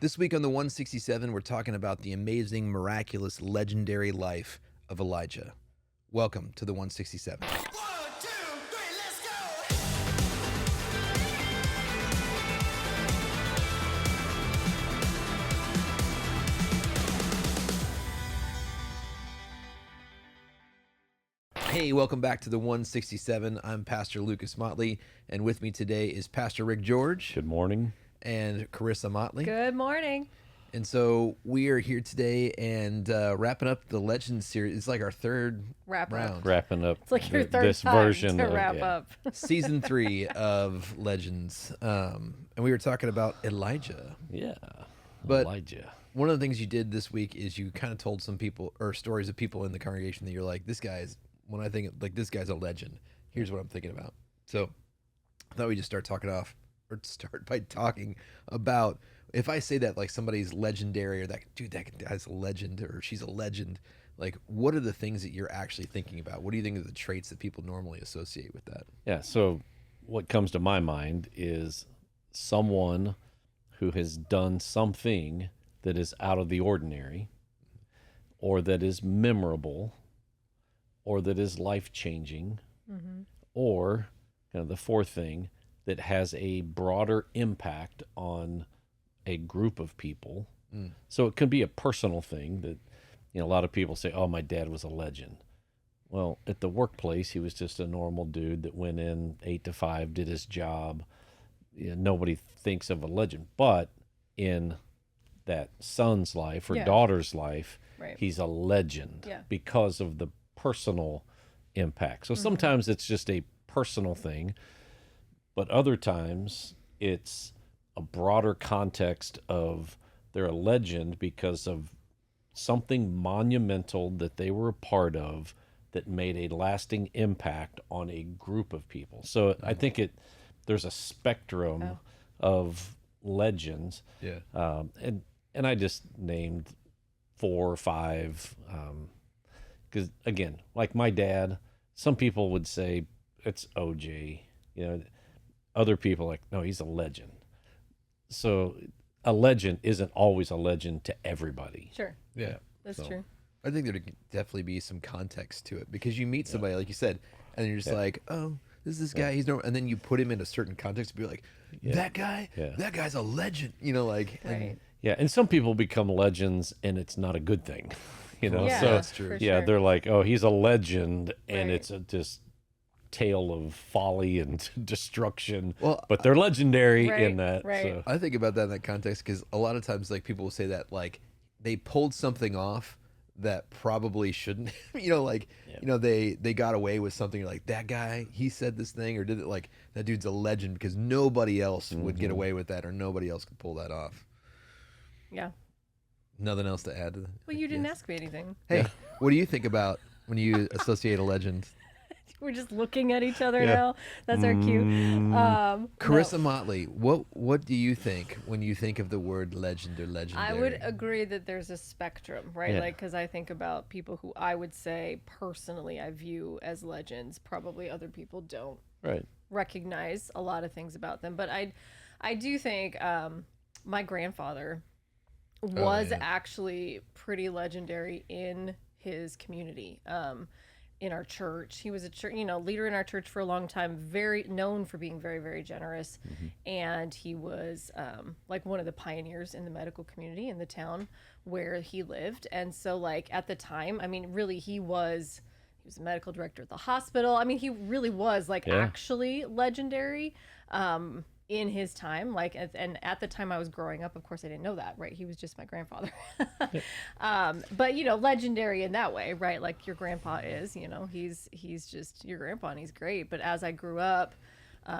This week on the 167, we're talking about the amazing, miraculous, legendary life of Elijah. Welcome to the 167. 1, 2, 3, let's go! Hey, welcome back to the 167. I'm Pastor Lucas Motley, and with me today is Pastor Rick George Good morning. and Carissa Motley. Good morning. And so we are here today and wrapping up the Legends series. It's like our third Wrap up. round. Wrapping up It's like your third this time version to of, wrap yeah. up. Season 3 of Legends. And we were talking about Elijah. Yeah. But- Elijah. One of the things you did this week is you kind of told some people or stories of people in the congregation that you're like, this guy's, when I think like this guy's a legend, here's what I'm thinking about. So I thought we just start by talking about, if I say that like somebody's legendary or that dude, that guy's a legend or she's a legend, like what are the things that you're actually thinking about? What do you think are the traits that people normally associate with that? Yeah. So what comes to my mind is someone who has done something that is out of the ordinary, or that is memorable, or that is life-changing, or kind of the fourth thing, that has a broader impact on a group of people. So it could be a personal thing that, a lot of people say, oh, my dad was a legend. Well, at the workplace, he was just a normal dude that went in 8 to 5, did his job. Nobody thinks of a legend. But in that son's life or Yeah. daughter's life, Right. he's a legend Yeah. because of the personal impact. So sometimes it's just a personal thing, but other times it's a broader context of they're a legend because of something monumental that they were a part of that made a lasting impact on a group of people. So I think there's a spectrum of legends. Yeah. And I just named 4 or 5, because again, like my dad, some people would say it's OJ, other people like, no, he's a legend. So a legend isn't always a legend to everybody. Sure. Yeah. That's So- true. I think there could definitely be some context to it because you meet somebody, like you said, and you're just like, oh, this guy, he's no, and then you put him in a certain context and be like, that guy, Yeah. that guy's a legend, like, and- Right. Yeah, and some people become legends and it's not a good thing. Yeah, so that's true. for yeah, sure. they're like, oh, he's a legend, and Right. it's a just tale of folly and destruction. Well, but they're legendary Right, in that. right. So. I think about that in that context because a lot of times, like, people will say that, like, they pulled something off that probably shouldn't, they got away with something. You're like, that guy, he said this thing or did it, like, that dude's a legend because nobody else would get away with that or nobody else could pull that off. Yeah. Nothing else to add to that? Well, you didn't ask me anything. Hey, what do you think about when you associate a legend? We're just looking at each other Yeah. now. That's our cue. Carissa No. Motley, what do you think when you think of the word legend or legendary? I would agree that there's a spectrum, right? Yeah. Like, because I think about people who I would say personally I view as legends. Probably other people don't Right. recognize a lot of things about them. But I do think my grandfather was yeah. actually pretty legendary in his community. In our church, he was a church, leader in our church for a long time. Very known for being very, very generous, and he was like one of the pioneers in the medical community in the town where he lived. And so, like at the time, I mean, really, he was a medical director at the hospital. I mean, he really was like Yeah. actually legendary in his time. Like, and at the time I was growing up, of course, I didn't know that, right? He was just my grandfather. But legendary in that way, right? Like your grandpa is, he's just your grandpa and he's great. But as I grew up,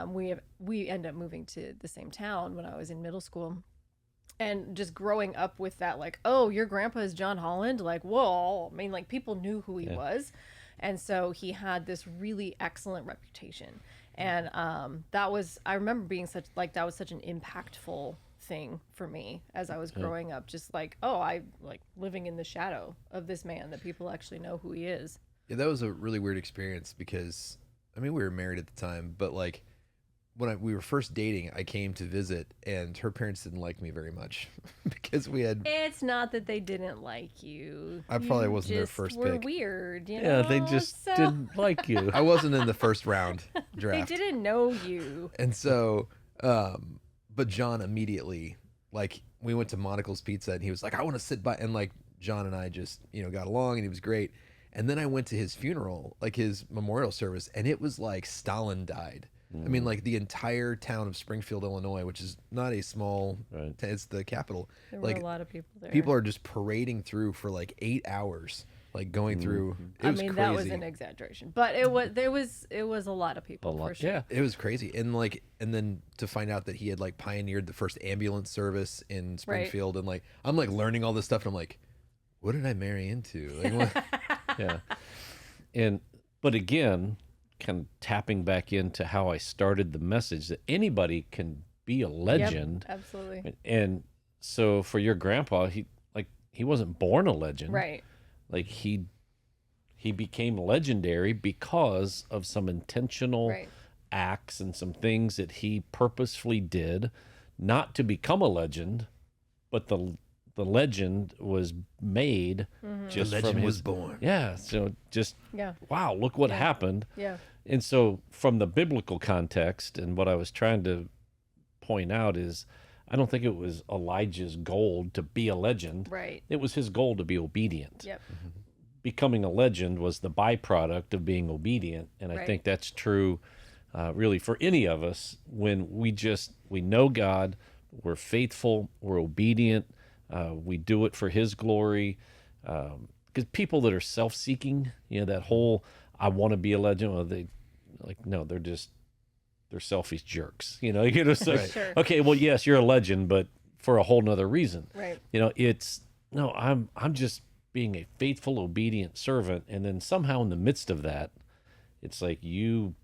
we ended up moving to the same town when I was in middle school. And just growing up with that, like, oh, your grandpa is John Holland. Like, whoa. I mean, like, people knew who he was. And so he had this really excellent reputation. And I remember being that was such an impactful thing for me as I was growing up. Just like, oh, I like living in the shadow of this man that people actually know who he is. Yeah, that was a really weird experience because, I mean, we were married at the time, but like we were first dating, I came to visit, and her parents didn't like me very much because we had. It's not that they didn't like you. I probably You wasn't their just first were pick. weird, you Yeah, know? they just So didn't like you. I wasn't in the first round They draft, didn't know you. and so, but John immediately, like, we went to Monocle's Pizza, and he was like, "I want to sit by," and like John and I just got along, and he was great. And then I went to his funeral, like his memorial service, and it was like Stalin died. I mean, like the entire town of Springfield, Illinois, which is not a small, Right. it's the capital. There were Like a lot of people there. people are just parading through for like 8 hours, like going through. It was crazy. that was an exaggeration, but it was a lot of people A lot. for sure. Yeah. It was crazy, and then to find out that he had like pioneered the first ambulance service in Springfield, and like I'm like learning all this stuff, and I'm like, what did I marry into? Like, what? Yeah. But again, kind of tapping back into how I started the message that anybody can be a legend. Yep, absolutely. And so for your grandpa, he wasn't born a legend. Right. Like he became legendary because of some intentional Right. acts and some things that he purposefully did, not to become a legend, but the legend was made just The legend from his was born. Yeah, so just Yeah. wow, look what happened. Yeah. And so from the biblical context, and what I was trying to point out is I don't think it was Elijah's goal to be a legend. Right. It was his goal to be obedient. Yep. Becoming a legend was the byproduct of being obedient. And I Right. think that's true really for any of us when we know God, we're faithful, we're obedient, we do it for his glory. Because people that are self-seeking, that whole I want to be a legend, well, they're selfish jerks. So, Right. Sure. okay, well, yes, you're a legend, but for a whole nother reason. Right. It's no, I'm just being a faithful, obedient servant, and then somehow in the midst of that, it's like you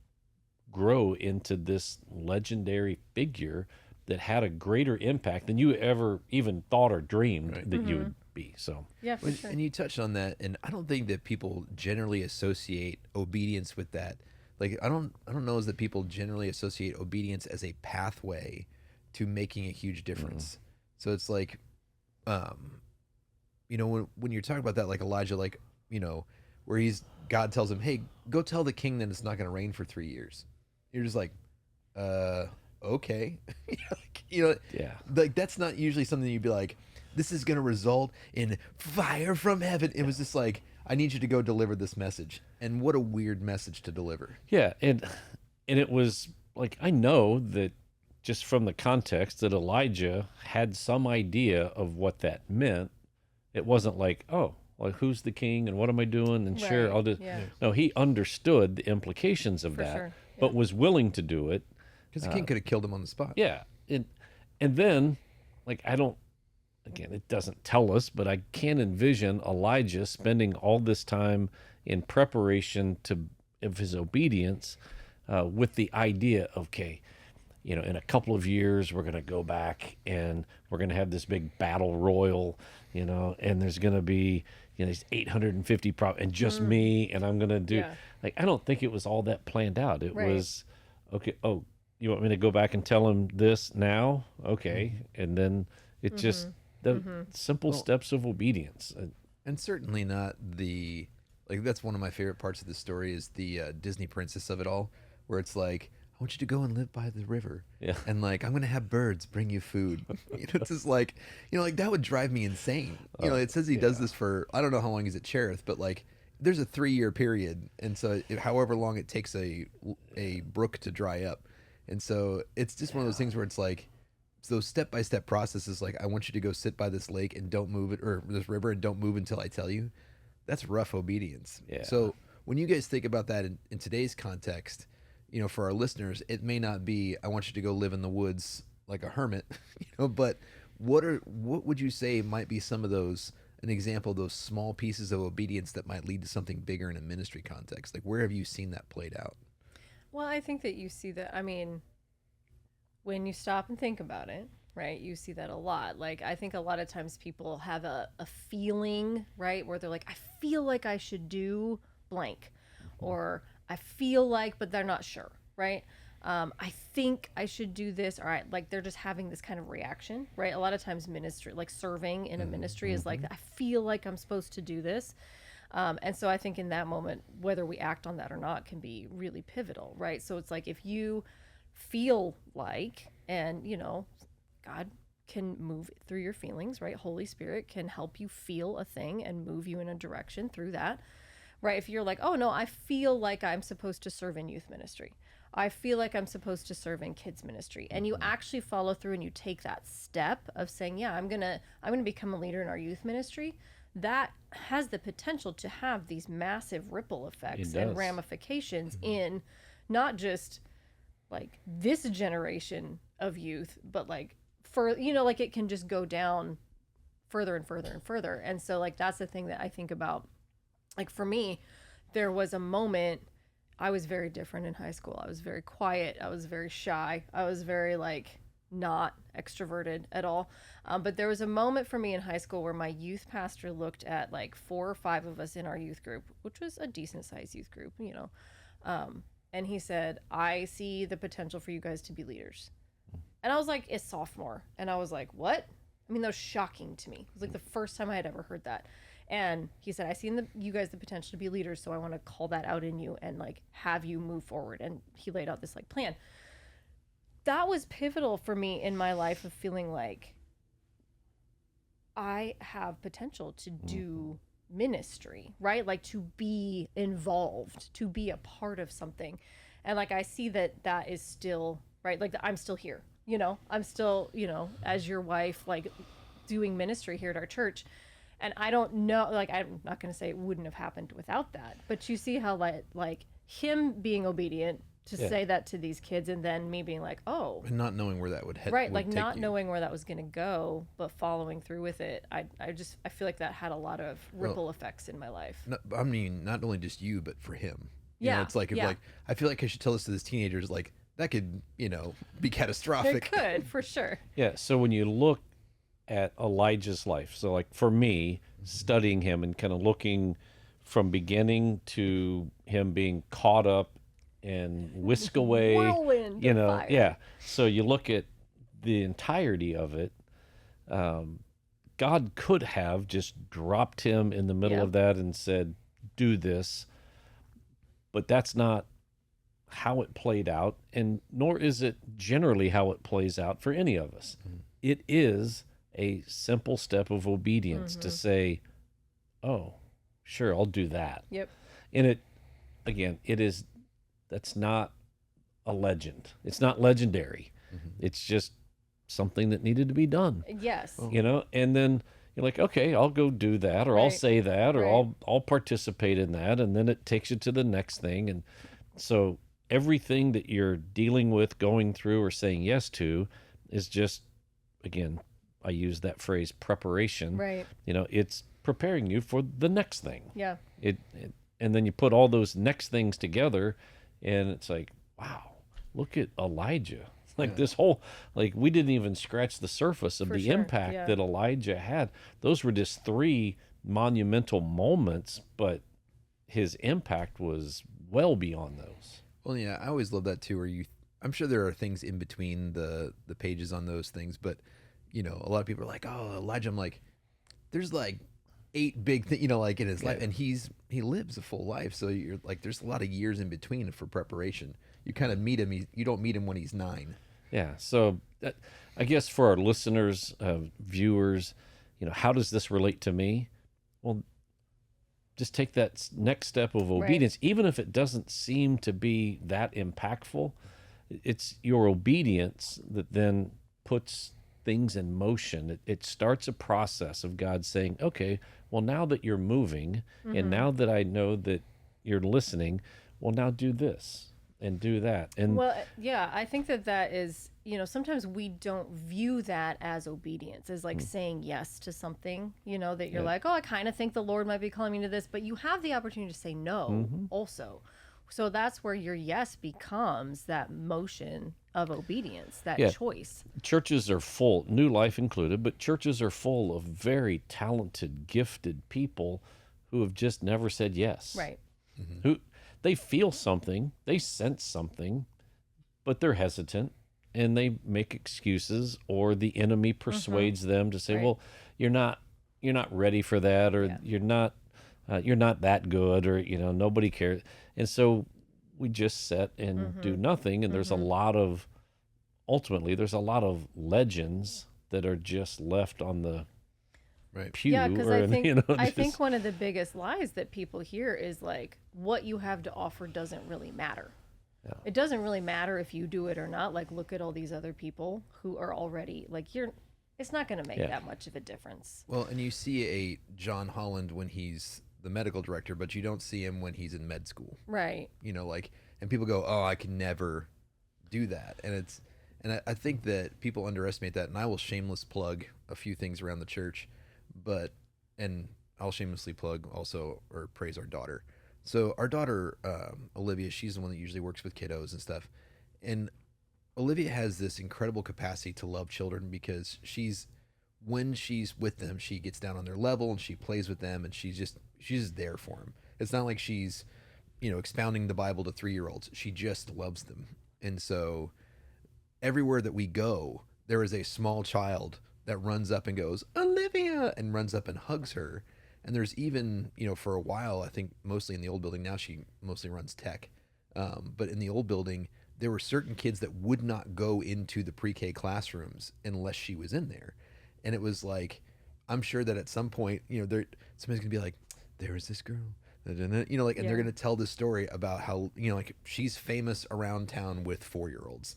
grow into this legendary figure that had a greater impact than you ever even thought or dreamed Right. that you would be. So Yeah, for sure. And you touched on that, and I don't think that people generally associate obedience with that. Like I don't know is that people generally associate obedience as a pathway to making a huge difference. So it's like, when you're talking about that, like Elijah, like where God tells him, "Hey, go tell the king that it's not going to rain for 3 years." You're just like, okay, yeah. like that's not usually something you'd be like, this is going to result in fire from heaven. It was just like, I need you to go deliver this message. And what a weird message to deliver. Yeah, and it was like I know that just from the context that Elijah had some idea of what that meant. It wasn't like, oh, well, who's the king and what am I doing? And sure, Right, I'll do. yeah. No, he understood the implications of For that, sure, but was willing to do it. Because the king could have killed him on the spot. Yeah, and then like I don't. Again, it doesn't tell us, but I can envision Elijah spending all this time in preparation of his obedience, with the idea, okay, in a couple of years we're going to go back and we're going to have this big battle royal, and there's going to be these 850 and just me, and I'm going to do Yeah. like I don't think it was all that planned out. It Right. was okay. Oh, you want me to go back and tell him this now? Okay, and then it just. The simple steps of obedience. And certainly not that's one of my favorite parts of the story is the Disney princess of it all, where it's like, I want you to go and live by the river. Yeah. And like, I'm going to have birds bring you food. It's just like, like that would drive me insane. It says he does this for, I don't know how long he's at Cherith, but like there's a 3-year period. And so however long it takes a brook to dry up. And so it's just one of those things where it's like, those step-by-step processes, like I want you to go sit by this lake and don't move it, or this river and don't move until I tell you. That's rough obedience. Yeah. So when you guys think about that in today's context, for our listeners, it may not be I want you to go live in the woods like a hermit, but what would you say might be some of those, an example of those small pieces of obedience that might lead to something bigger in a ministry context? Like where have you seen that played out? Well, I think that you see that. I mean, when you stop and think about it, right, you see that a lot. Like, I think a lot of times people have a feeling, right, where they're like, I feel like I should do blank, or I feel like, but they're not sure, right? I think I should do this, or like they're just having this kind of reaction, right? A lot of times ministry, like serving in a ministry is like, I feel like I'm supposed to do this. And so I think in that moment, whether we act on that or not can be really pivotal, right? So it's like, if you feel like, and God can move through your feelings, right? Holy Spirit can help you feel a thing and move you in a direction through that, right? If you're like, oh no, I feel like I'm supposed to serve in youth ministry. I feel like I'm supposed to serve in kids ministry. And you actually follow through and you take that step of saying, yeah, I'm going to become a leader in our youth ministry. That has the potential to have these massive ripple effects and ramifications in not just like this generation of youth, but like for, like it can just go down further and further and further. And so like, that's the thing that I think about. Like for me, there was a moment, I was very different in high school. I was very quiet. I was very shy. I was very like not extroverted at all. But there was a moment for me in high school where my youth pastor looked at like 4 or 5 of us in our youth group, which was a decent sized youth group, and he said, I see the potential for you guys to be leaders. And I was like a sophomore. And I was like, what? I mean, that was shocking to me. It was like the first time I had ever heard that. And he said, I see in you guys the potential to be leaders, so I want to call that out in you and like have you move forward. And he laid out this like plan. That was pivotal for me in my life of feeling like I have potential to do ministry, right? Like to be involved, to be a part of something. And like I see that is still, right? Like I'm still here, I'm still, as your wife, like doing ministry here at our church. And I don't know, like, I'm not going to say it wouldn't have happened without that, but you see how like him being obedient to say that to these kids, and then me being like, oh, and not knowing where that would head, right, like not knowing where that was going to go, but following through with it. I feel like that had a lot of ripple effects in my life. I mean, not only just you, but for him. It's like, yeah. like I feel like I should tell this to this teenagers, like that could, be catastrophic. It could, for sure. Yeah. So when you look at Elijah's life, so like for me, studying him and kind of looking from beginning to him being caught up and whisked away, Whirlwind of fire. yeah. So you look at the entirety of it. God could have just dropped him in the middle of that and said, do this. But that's not how it played out, and nor is it generally how it plays out for any of us. It is a simple step of obedience to say, oh, sure, I'll do that. Yep. And that's not a legend. It's not legendary. It's just something that needed to be done. Yes. And then you're like, okay, I'll go do that, or I'll say that, or I'll participate in that. And then it takes you to the next thing. And so everything that you're dealing with, going through, or saying yes to is just, again, I use that phrase, preparation. Right. It's preparing you for the next thing. Yeah. And then you put all those next things together, and it's like, wow, look at Elijah. Like this whole, like we didn't even scratch the surface of the impact that Elijah had. Those were just 3 monumental moments, but his impact was well beyond those. Well, yeah, I always love that too, where I'm sure there are things in between the pages on those things, but a lot of people are like, oh, Elijah. I'm like, there's like 8 big things, like in his life, and he lives a full life. So you're like, there's a lot of years in between for preparation. You kind of meet him. You don't meet him when he's 9. Yeah. So I guess for our listeners, viewers, how does this relate to me? Well, just take that next step of obedience, even if it doesn't seem to be that impactful. It's your obedience that then puts things in motion. It starts a process of God saying, okay, well, now that you're moving, and now that I know that you're listening, well, now do this and do that. And well, yeah, I think that is, sometimes we don't view that as obedience, as like saying yes to something, that you're like, oh, I kind of think the Lord might be calling me to this, but you have the opportunity to say no also. So that's where your yes becomes that motion of obedience, that choice. Churches are full, New Life included, but churches are full of very talented, gifted people who have just never said yes. Right. Who they feel something, they sense something, but they're hesitant and they make excuses, or the enemy persuades them to say, Right. well, you're not ready for that, or Yeah. you're not that good, or nobody cares. And so we just sit and do nothing, and there's a lot of legends that are just left on the Right. pew. Yeah, because or I in- think I just- think one of the biggest lies that people hear is like, what you have to offer doesn't really matter. Yeah. It doesn't really matter if you do it or not. Like, look at all these other people who are already like it's not going to make Yeah. that much of a difference. Well, and you see a John Holland when he's the medical director, but you don't see him when he's in med school. Right. Like, and people go, "Oh, I can never do that," and I think that people underestimate that. And I will shameless plug a few things around the church, and I'll shamelessly plug also or praise our daughter. So our daughter Olivia, she's the one that usually works with kiddos and stuff, and Olivia has this incredible capacity to love children because when she's with them, she gets down on their level and she plays with them, and she's just there for them. It's not like she's expounding the Bible to 3-year-olds. She just loves them. And so everywhere that we go, there is a small child that runs up and goes, "Olivia," and runs up and hugs her. And there's even, for a while, I think mostly in the old building, now she mostly runs tech. But in the old building, there were certain kids that would not go into the pre-K classrooms unless she was in there. And it was like, I'm sure that at some point, somebody's gonna be like, "There was this girl," and they're Yeah. gonna tell this story about how like she's famous around town with 4-year-olds.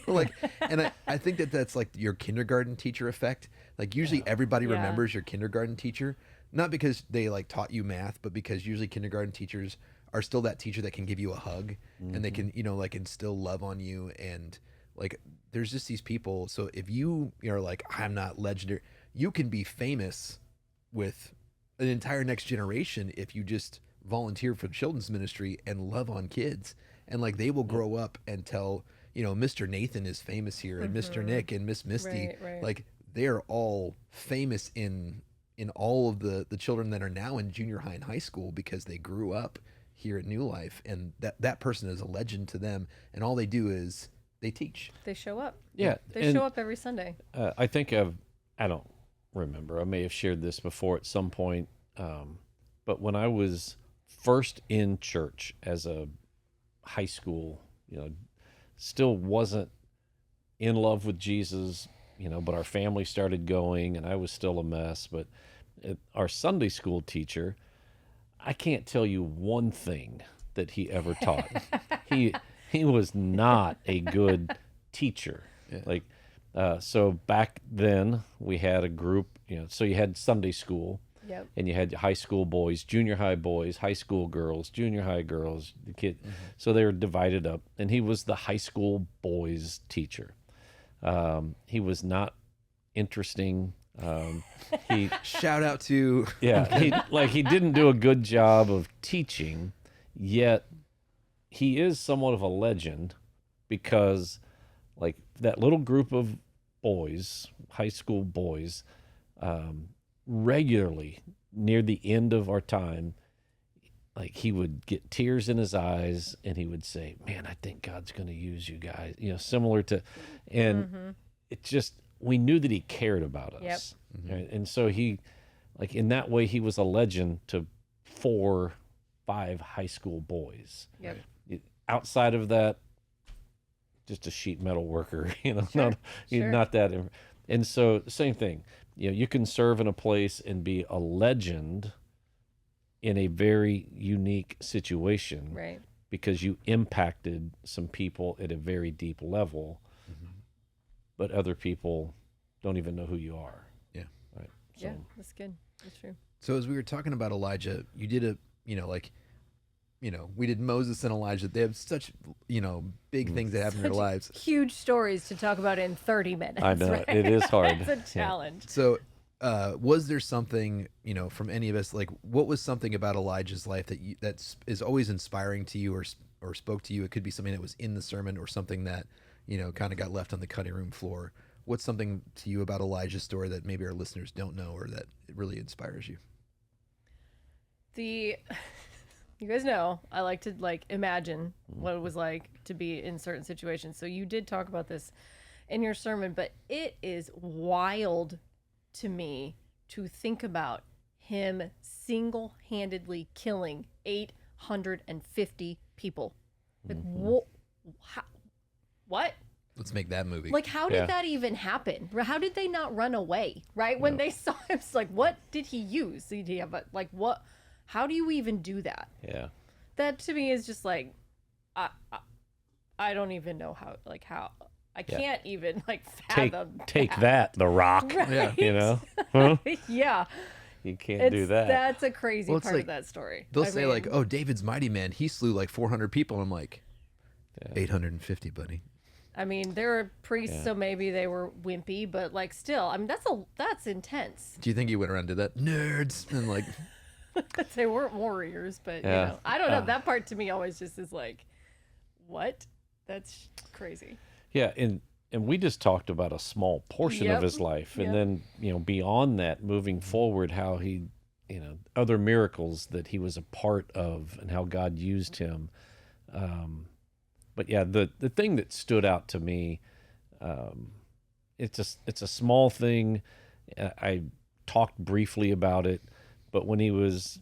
Like, and I think that's like your kindergarten teacher effect. Like usually everybody Yeah. remembers your kindergarten teacher, not because they like taught you math, but because usually kindergarten teachers are still that teacher that can give you a hug and they can like instill love on you. And like there's just these people. So if you are like, "I'm not legendary," you can be famous with an entire next generation if you just volunteer for children's ministry and love on kids. And like they will grow up and tell, Mr. Nathan is famous here, and Mr. Nick and Miss Misty. Right. Like they are all famous in all of the children that are now in junior high and high school because they grew up here at New Life, and that person is a legend to them, and all they do is they teach. They show up. Yeah, They and, show up every Sunday. I think I don't remember. I may have shared this before at some point. But when I was first in church as a high school, still wasn't in love with Jesus, but our family started going and I was still a mess. But our Sunday school teacher, I can't tell you one thing that he ever taught. He was not a good teacher. Like, so back then we had a group, so you had Sunday school. Yep. And you had high school boys, junior high boys, high school girls, junior high girls, the kid. So they were divided up. And he was the high school boys teacher. He was not interesting. He Shout out to he didn't do a good job of teaching, yet he is somewhat of a legend because like that little group of boys, high school boys, regularly near the end of our time, like he would get tears in his eyes and he would say, "Man, I think God's going to use you guys," similar to, and it just, we knew that he cared about us. Right? And so he, like in that way, he was a legend to 4, 5 high school boys. Yep. Outside of that, just a sheet metal worker, Sure. not that. And so same thing, you can serve in a place and be a legend in a very unique situation, Right. because you impacted some people at a very deep level, but other people don't even know who you are. Yeah. Right. Yeah, that's good. That's true. So as we were talking about Elijah, you did we did Moses and Elijah. They have such, big things that happen in their lives. Huge stories to talk about in 30 minutes. I know, right? it is hard. It's a challenge. So, was there something, from any of us, like what was something about Elijah's life that is always inspiring to you or spoke to you? It could be something that was in the sermon or something that, kind of got left on the cutting room floor. What's something to you about Elijah's story that maybe our listeners don't know or that it really inspires you? you guys know I like to like imagine what it was like to be in certain situations. So you did talk about this in your sermon, but it is wild to me to think about him single-handedly killing 850 people. Like, what? Let's make that movie. Like, how did Yeah. that even happen? How did they not run away? Right when they saw him, it's like, what did he use? Did he have a, like what? How do you even do that? Yeah. That to me is just like, I don't even know how. Like how I can't even like fathom. Take that, The Rock. Yeah. You know, huh? Yeah, You can't do that. That's a crazy Well, it's part of like- that story. They'll I say mean, like, "Oh, David's mighty man. He slew like 400 people." And I'm like, 850, buddy. I mean, they were priests, Yeah. so maybe they were wimpy, but like still, I mean, that's intense. Do you think he went around and did that? Nerds. And like, They weren't warriors, but Yeah. you know, I don't know. That part to me always just is like, what? That's crazy. Yeah, and we just talked about a small portion Yep. of his life, and Yep. then beyond that, moving forward, how he, other miracles that he was a part of, and how God used him. But yeah, the thing that stood out to me, it's a small thing. I talked briefly about it, but when he was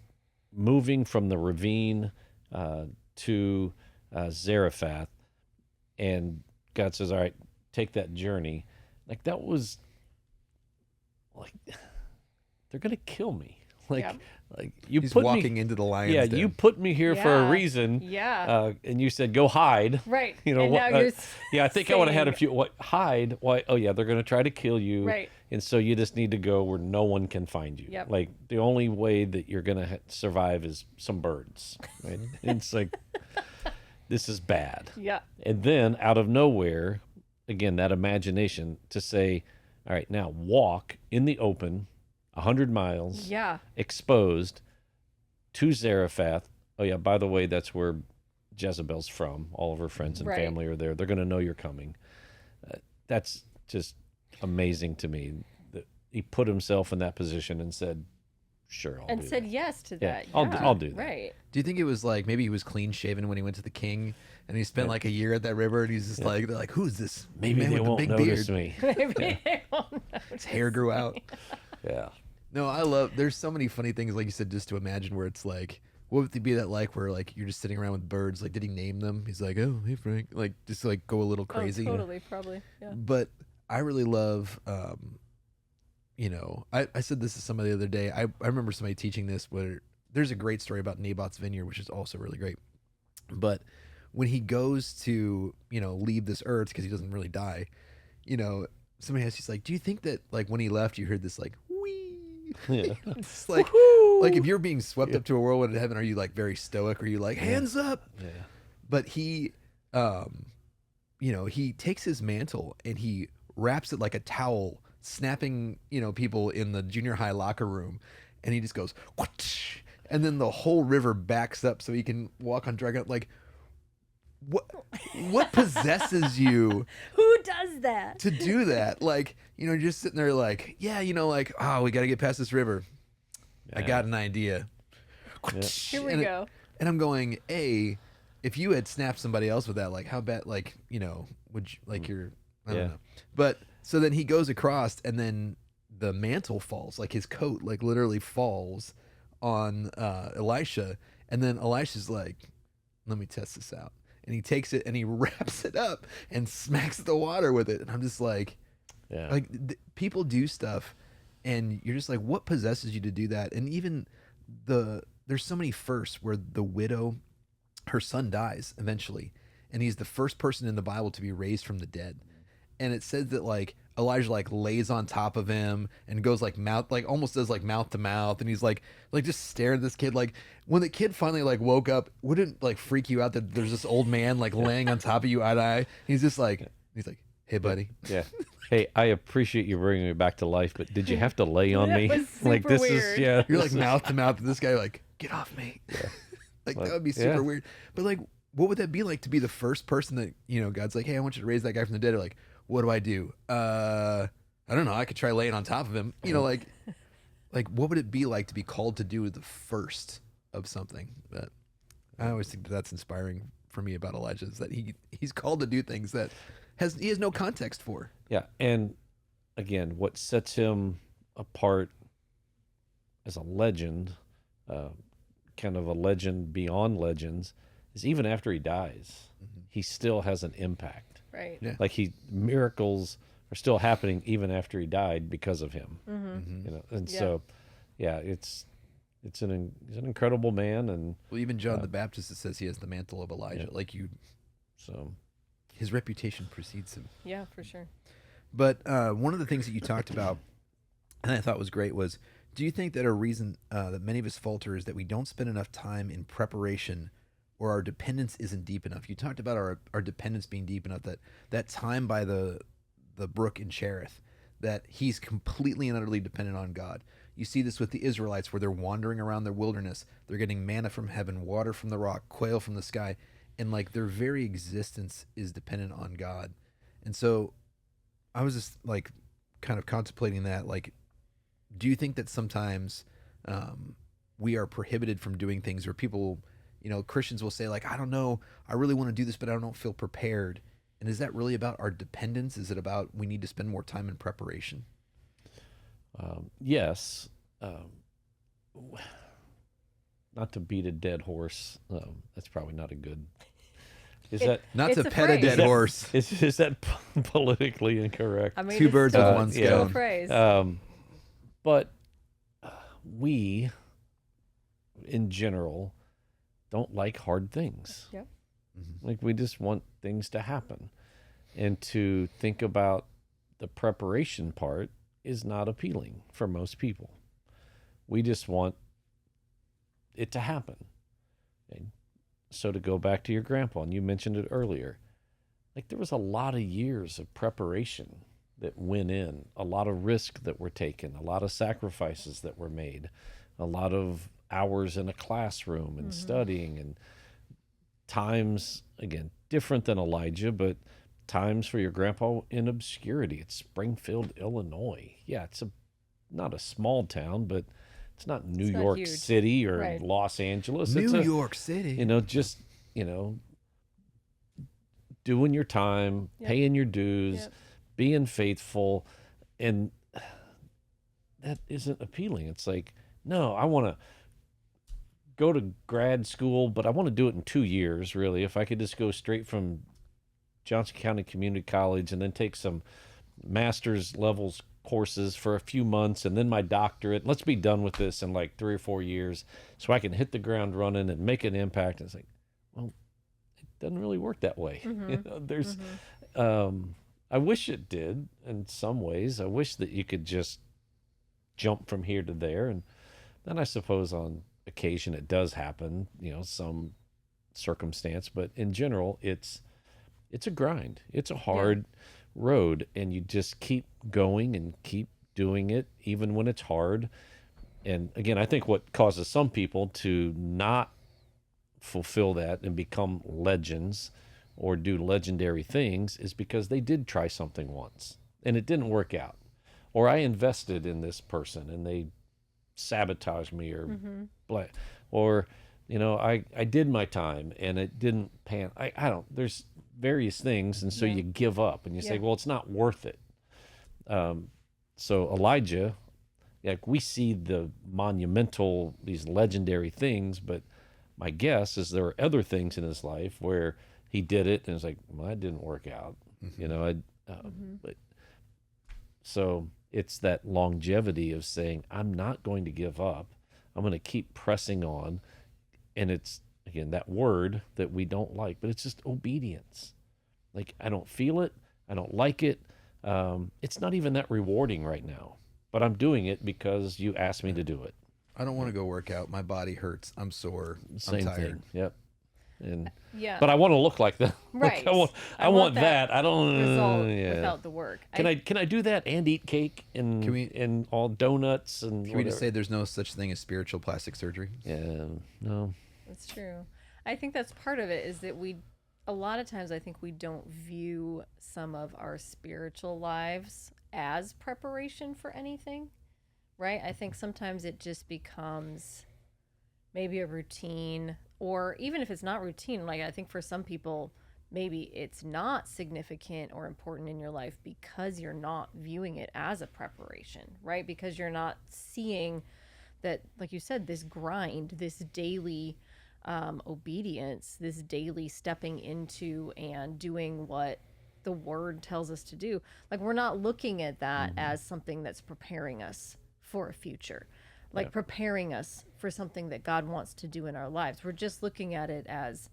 moving from the ravine to Zarephath, and God says, "All right, take that journey." Like that was like they're gonna kill me. Like Yeah. like you he's put walking me. into the lion's Yeah, den. you put me here for a Yeah. reason. Yeah. And you said go hide. Right. You know and what? now you're Yeah, I think I would have had a saying- few. What hide? Why? Oh yeah, they're gonna try to kill you. Right. And so you just need to go where no one can find you. Yep. Like the only way that you're gonna survive is some birds. Right? It's like this is bad. Yeah. And then out of nowhere, again, that imagination to say, all right, now walk in the open, 100 miles, Yeah. exposed to Zarephath. Oh, yeah, by the way, that's where Jezebel's from. All of her friends and Right. family are there. They're going to know you're coming. That's just amazing to me. That he put himself in that position and said, sure, I'll And do said that. yes to Yeah, that. I'll do that. Right. Do you think it was like maybe he was clean shaven when he went to the king, and he spent like a year at that river, and he's just like, they're like, "Who's this Maybe man they with the won't big notice beard?" me. Maybe they won't know. His hair grew out. Yeah. No, I love. There's so many funny things, like you said, just to imagine where it's like, what would it be that like, where like you're just sitting around with birds? Like, did he name them? He's like, "Oh, hey Frank," like just like go a little crazy. Oh, totally, probably. Yeah. But I really love, I said this to somebody the other day. I remember somebody teaching this where there's a great story about Naboth's vineyard, which is also really great. But when he goes to, leave this earth because he doesn't really die, somebody asks, he's like, do you think that like when he left, you heard this like, wee? Yeah. It's like if you're being swept up to a whirlwind in heaven, are you like very stoic? Or are you like, hands up? Yeah. But he, he takes his mantle and he wraps it like a towel, snapping, people in the junior high locker room, and he just goes, whoosh, and then the whole river backs up so he can walk on dry ground. Like, what possesses you Who does that? to do that? Like, you're just sitting there like, yeah, like, oh, we got to get past this river. I got an idea. Here we And go. And I'm going, if you had snapped somebody else with that, like how bad, like, would you, like I don't Yeah. know. But so then he goes across and then the mantle falls, like his coat, like literally falls on Elisha. And then Elisha's like, let me test this out. And he takes it and he wraps it up and smacks the water with it. And I'm just like, Yeah. people do stuff and you're just like, what possesses you to do that? And even there's so many firsts where the widow, her son dies eventually, and he's the first person in the Bible to be raised from the dead. And it says that like Elijah like lays on top of him and goes like almost does like mouth to mouth, and he's like just staring at this kid. Like when the kid finally like woke up, wouldn't like freak you out that there's this old man like laying on top of you eye to eye? He's like, hey buddy. Yeah. Hey, I appreciate you bringing me back to life, but did you have to lay on That me? was Like super this weird. is yeah. You're like this is- mouth to mouth, and this guy like, get off me. Like that would be super yeah. weird. But like, what would that be like to be the first person that God's like, hey, I want you to raise that guy from the dead? Or like, what do I do? I don't know. I could try laying on top of him. Like what would it be like to be called to do the first of something? But I always think that's inspiring for me about Elijah is that he's called to do things that he has no context for. Yeah, and again, what sets him apart as a legend, kind of a legend beyond legends, is even after he dies, he still has an impact. Right. Yeah. Like miracles are still happening even after he died because of him. Mm-hmm. You know, and Yeah. so, yeah, he's an incredible man, and Well, even John the Baptist, it says he has the mantle of Elijah. Yeah. Like so his reputation precedes him. Yeah, for sure. But one of the things that you talked about, and I thought was great, was do you think that a reason that many of us falter is that we don't spend enough time in preparation, or our dependence isn't deep enough? You talked about our dependence being deep enough, that time by the brook in Cherith, that he's completely and utterly dependent on God. You see this with the Israelites where they're wandering around their wilderness. They're getting manna from heaven, water from the rock, quail from the sky, and like their very existence is dependent on God. And so I was just like kind of contemplating that. Like, do you think that sometimes we are prohibited from doing things, or people, Christians will say like, I don't know, I really want to do this, but I don't feel prepared. And is that really about our dependence? Is it about we need to spend more time in preparation? yes, not to beat a dead horse. That's probably not a good. Not It's to a pet phrase. a dead horse. Is that politically incorrect? I mean, Two it's birds still, with one it's still a stone. phrase. But we, in general, don't like hard things. Yep. Like we just want things to happen, and to think about the preparation part is not appealing for most people. We just want it to happen. Okay? So to go back to your grandpa, and you mentioned it earlier, like there was a lot of years of preparation that went in, a lot of risk that were taken, a lot of sacrifices that were made, a lot of hours in a classroom and studying, and times, again, different than Elijah, but times for your grandpa in obscurity. It's Springfield, Illinois. Yeah, it's not a small town, but it's not New It's not York huge. City or Right. Los Angeles. New It's York City. just, doing your time, Yep. paying your dues, Yep. being faithful. And that isn't appealing. It's like, no, I want to go to grad school, but I want to do it in 2 years, really. If I could just go straight from Johnson County Community College and then take some master's levels courses for a few months and then my doctorate. Let's be done with this in like 3 or 4 years so I can hit the ground running and make an impact. And it's like, well, it doesn't really work that way. There's, I wish it did in some ways. I wish that you could just jump from here to there. And then I suppose on occasion it does happen, some circumstance, but in general, it's a grind. It's a hard road, and you just keep going and keep doing it even when it's hard. And again, I think what causes some people to not fulfill that and become legends or do legendary things is because they did try something once and it didn't work out, or I invested in this person and they sabotaged me, or or I did my time and it didn't pan. I don't, there's various things, and so you give up and you say, well, it's not worth it. So Elijah, like, we see the monumental, these legendary things, but my guess is there are other things in his life where he did it and it's like, well, that didn't work out. But so it's that longevity of saying, I'm not going to give up. I'm going to keep pressing on. And it's, again, that word that we don't like, but it's just obedience. Like, I don't feel it. I don't like it. It's not even that rewarding right now, but I'm doing it because you asked me to do it. I don't want to go work out. My body hurts. I'm sore. Same I'm tired. thing. Yep. And Yeah. but I want to look like that. Right. Like, I want that. I don't result yeah. without the work. Can I do that and eat cake and Can we- and all donuts and Can we just whatever? say there's no such thing as spiritual plastic surgery? Yeah. No. That's true. I think that's part of it, is that a lot of times I think we don't view some of our spiritual lives as preparation for anything, right? I think sometimes it just becomes maybe a routine, or even if it's not routine, like I think for some people, maybe it's not significant or important in your life because you're not viewing it as a preparation, right? Because you're not seeing that, like you said, this grind, this daily obedience, this daily stepping into and doing what the word tells us to do. Like we're not looking at that as something that's preparing us for a future, like preparing us for something that God wants to do in our lives. We're just looking at it as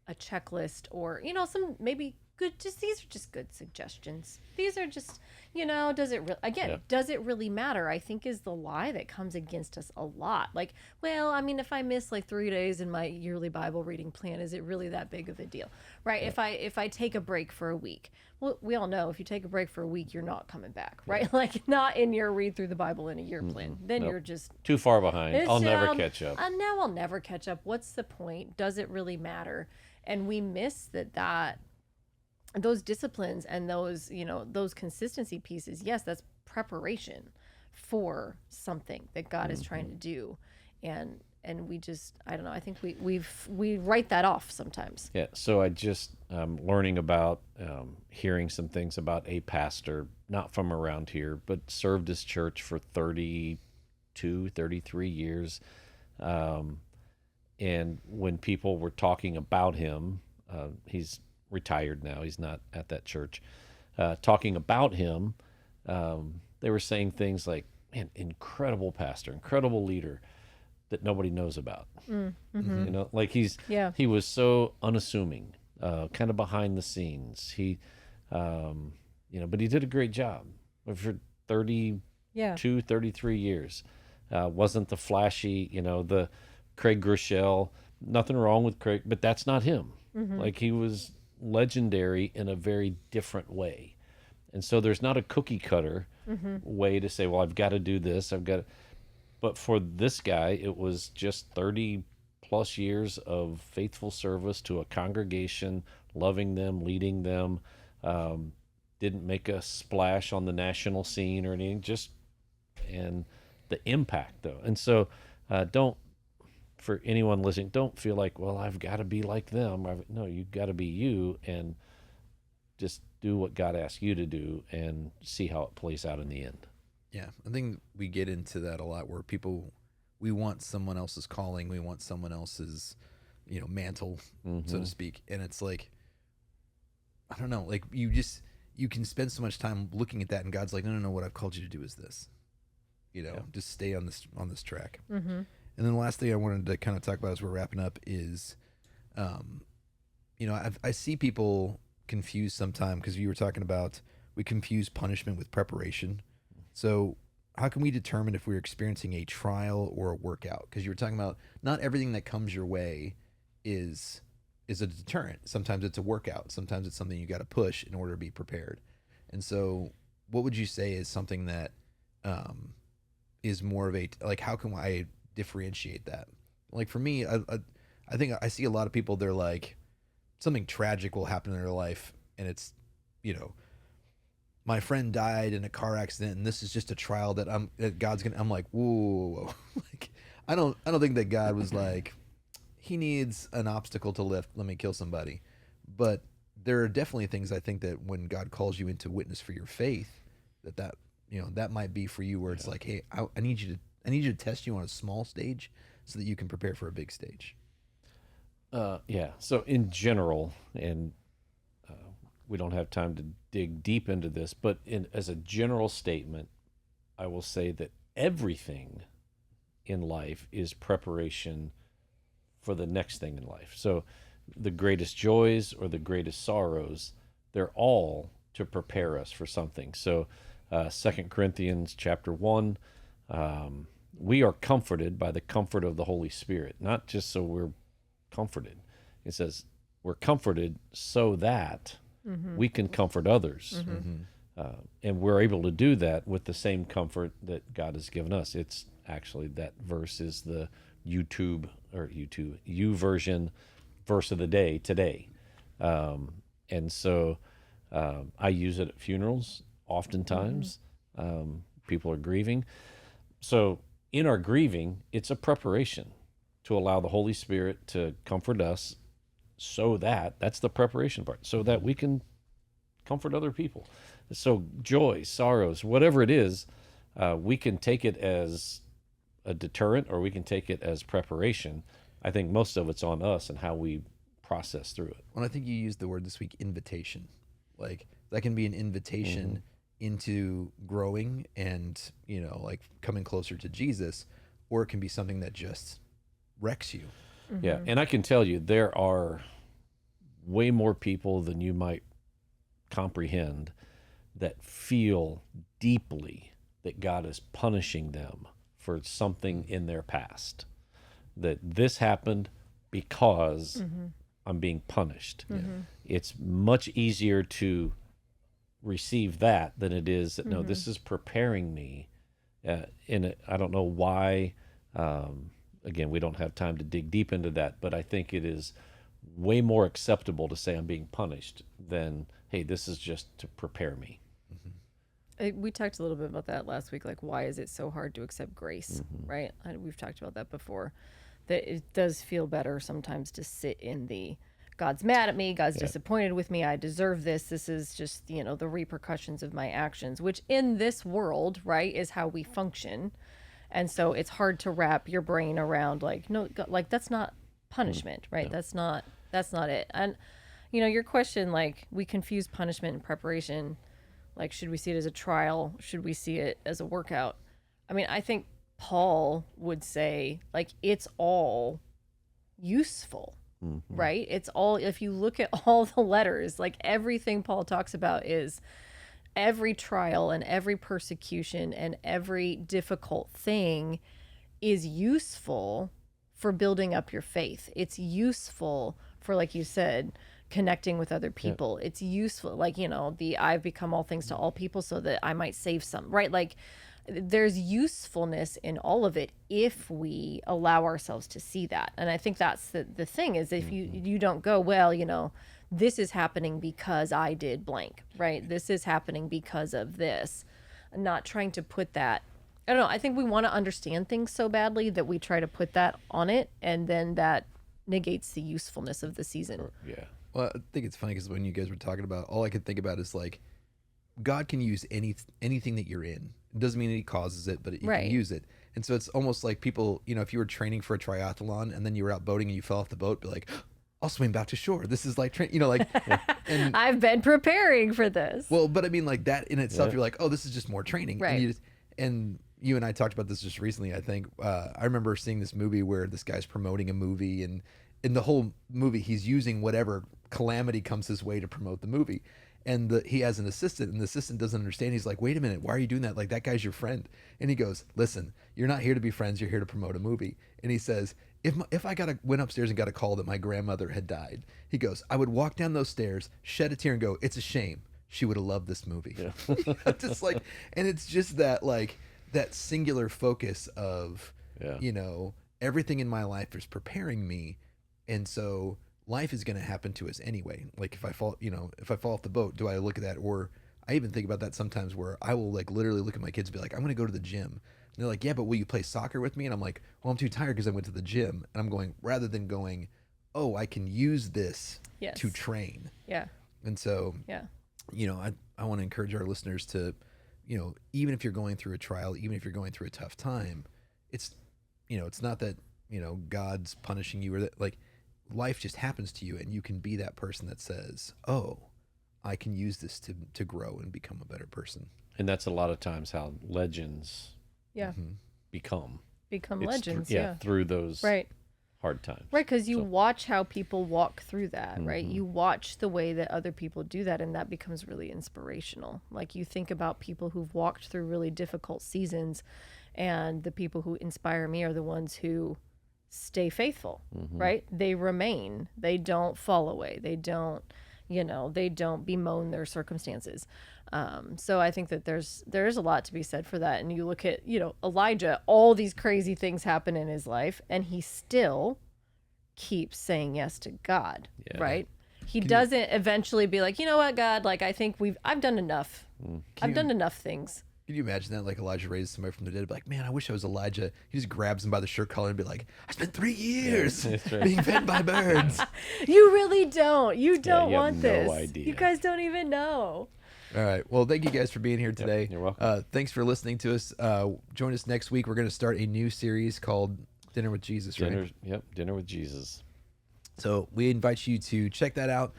a checklist, or some maybe good, just these are just good suggestions. These are just, does it does it really matter, I think, is the lie that comes against us a lot. Like, well, I mean, if I miss like 3 days in my yearly Bible reading plan, is it really that big of a deal, right? If I take a break for a week, well, we all know if you take a break for a week, you're not coming back, right? Like not in your read through the Bible in a year plan. Then you're just too far behind. I'll never catch up. Now I'll never catch up. What's the point? Does it really matter? And we miss that those disciplines and those consistency pieces, yes, that's preparation for something that God is trying to do. And we just, I don't know, I think we write that off sometimes. Yeah. So I just learning about, hearing some things about a pastor, not from around here, but served his church for 32, 33 years. And when people were talking about him, he's retired now, he's not at that church, talking about him, they were saying things like, man, incredible pastor, incredible leader that nobody knows about. Like he was so unassuming, kind of behind the scenes. He, but he did a great job for 32, 33 years. Wasn't the flashy, the Craig Groeschel, nothing wrong with Craig, but that's not him. Like he was legendary in a very different way. And so there's not a cookie cutter way to say, well, I've got to do this. But for this guy, it was just 30 plus years of faithful service to a congregation, loving them, leading them, didn't make a splash on the national scene or anything, and the impact though. And so for anyone listening, don't feel like, well, I've got to be like them. No, you've got to be you and just do what God asks you to do and see how it plays out in the end. Yeah, I think we get into that a lot where we want someone else's calling, we want someone else's, mantle, so to speak. And it's like, I don't know, like you can spend so much time looking at that and God's like, no, what I've called you to do is this, just stay on this track. And then the last thing I wanted to kind of talk about as we're wrapping up is, I see people confused sometimes because you were talking about we confuse punishment with preparation. So how can we determine if we're experiencing a trial or a workout? Because you were talking about not everything that comes your way is a deterrent. Sometimes it's a workout. Sometimes it's something you got to push in order to be prepared. And so what would you say is something that is more of like, how can I differentiate that? Like for me, I think I see a lot of people, they're like, something tragic will happen in their life and it's, my friend died in a car accident and this is just a trial that God's gonna, I'm like, whoa. Like, I don't think that God was like, he needs an obstacle to lift, let me kill somebody. But there are definitely things I think that when God calls you into witness for your faith, that might be for you where it's like, hey, I need you to test you on a small stage so that you can prepare for a big stage. So in general, and we don't have time to dig deep into this, but as a general statement, I will say that everything in life is preparation for the next thing in life. So the greatest joys or the greatest sorrows, they're all to prepare us for something. So 2 Corinthians chapter 1, we are comforted by the comfort of the Holy Spirit, not just so we're comforted. It says we're comforted so that we can comfort others. And we're able to do that with the same comfort that God has given us. It's actually, that verse is the YouVersion verse of the day today. And so I use it at funerals oftentimes. People are grieving. So in our grieving, it's a preparation. to allow the Holy Spirit to comfort us, so that that's the preparation part, so that we can comfort other people. So joy, sorrows, whatever it is, we can take it as a deterrent or we can take it as preparation. I think most of it's on us and how we process through it. Well, I think you used the word this week, invitation. Like that can be an invitation into growing and, you know, like coming closer to Jesus, or it can be something that just wrecks you. Yeah. And I can tell you, there are way more people than you might comprehend that feel deeply that God is punishing them for something in their past. That this happened because I'm being punished. It's much easier to receive that than it is that, no, this is preparing me. I don't know why. Again, we don't have time to dig deep into that, but I think it is way more acceptable to say I'm being punished than, hey, this is just to prepare me. We talked a little bit about that last week. Like, why is it so hard to accept grace, right? We've talked about that before. That it does feel better sometimes to sit in the God's mad at me, God's disappointed with me, I deserve this. This is just, you know, the repercussions of my actions, which in this world, right, is how we function. And so it's hard to wrap your brain around, like, no, like that's not punishment, right? That's not it. And, you know, your question, like, we confuse punishment and preparation. Like, should we see it as a trial? Should we see it as a workout? I mean, I think Paul would say, like, it's all useful, right? It's all, if you look at all the letters, like everything Paul talks about is every trial and every persecution and every difficult thing is useful for building up your faith. It's useful for, like you said, connecting with other people. It's useful, like, you know, the I've become all things to all people so that I might save some, right? Like, there's usefulness in all of it if we allow ourselves to see that. And I think that's the thing is, if you don't go, well, you know, this is happening because I did blank, right? This is happening because of this. Not trying to put that, I don't know, I think we want to understand things so badly that we try to put that on it, and then that negates the usefulness of the season. Yeah. Well, I think it's funny because when you guys were talking about, all I could think about is like, God can use anything that you're in. It doesn't mean that he causes it, but you Right. can use it. And so it's almost like people, you know, if you were training for a triathlon and then you were out boating and you fell off the boat, be like, I'll swim back to shore. This is like, you know, like, and I've been preparing for this. well, but I mean, like that in itself, you're like, oh, this is just more training. Right. And you and I talked about this just recently, I think. I remember seeing this movie where this guy's promoting a movie, and in the whole movie, he's using whatever calamity comes his way to promote the movie. And he has an assistant, and the assistant doesn't understand. He's like, wait a minute, why are you doing that? Like, that guy's your friend. And he goes, listen, you're not here to be friends. You're here to promote a movie. And he says, if I went upstairs and got a call that my grandmother had died, he goes, I would walk down those stairs, shed a tear, and go, it's a shame. She would have loved this movie. Yeah. Just like, and it's just that, like, that singular focus of, you know, everything in my life is preparing me. And so life is going to happen to us anyway. Like, if I fall off the boat, do I look at that? Or I even think about that sometimes, where I will, like, literally look at my kids and be like, I'm going to go to the gym. And they're like, yeah, but will you play soccer with me? And I'm like, well, I'm too tired because I went to the gym. And I'm going, rather than going, oh, I can use this to train. Yeah. And so, Yeah. you know, I want to encourage our listeners to, you know, even if you're going through a trial, even if you're going through a tough time, it's, you know, it's not that, you know, God's punishing you, or that, like, life just happens to you, and you can be that person that says, oh, I can use this to grow and become a better person. And that's a lot of times how legends Yeah. become. Become It's legends. through those Right. hard times. Right, because you watch how people walk through that, right? You watch the way that other people do that, and that becomes really inspirational. Like, you think about people who've walked through really difficult seasons, and the people who inspire me are the ones who stay faithful, right? They remain. They don't fall away. They don't, you know, they don't bemoan their circumstances. So I think that there's a lot to be said for that. And you look at, you know, Elijah, all these crazy things happen in his life, and he still keeps saying yes to God, right? He doesn't eventually be like, you know what, God, like, I think I've done enough. I've done enough things. Can you imagine that? Like Elijah raises somebody from the dead, be like, man, I wish I was Elijah. He just grabs him by the shirt collar and be like, I spent 3 years that's right. being fed by birds. You really don't. You don't you have want no this. idea. You guys don't even know. All right. Well, thank you guys for being here today. you're welcome. Thanks for listening to us. Join us next week. We're going to start a new series called Dinner with Jesus, right? Dinner with Jesus. So we invite you to check that out.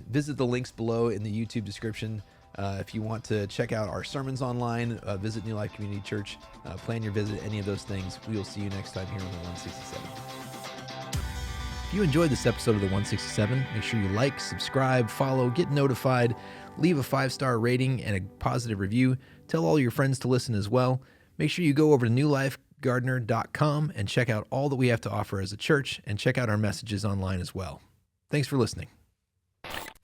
Visit the links below in the YouTube description. If you want to check out our sermons online, visit New Life Community Church, plan your visit, any of those things. We will see you next time here on the 167. If you enjoyed this episode of the 167, make sure you like, subscribe, follow, get notified, leave a 5-star rating and a positive review. Tell all your friends to listen as well. Make sure you go over to newlifegardener.com and check out all that we have to offer as a church, and check out our messages online as well. Thanks for listening.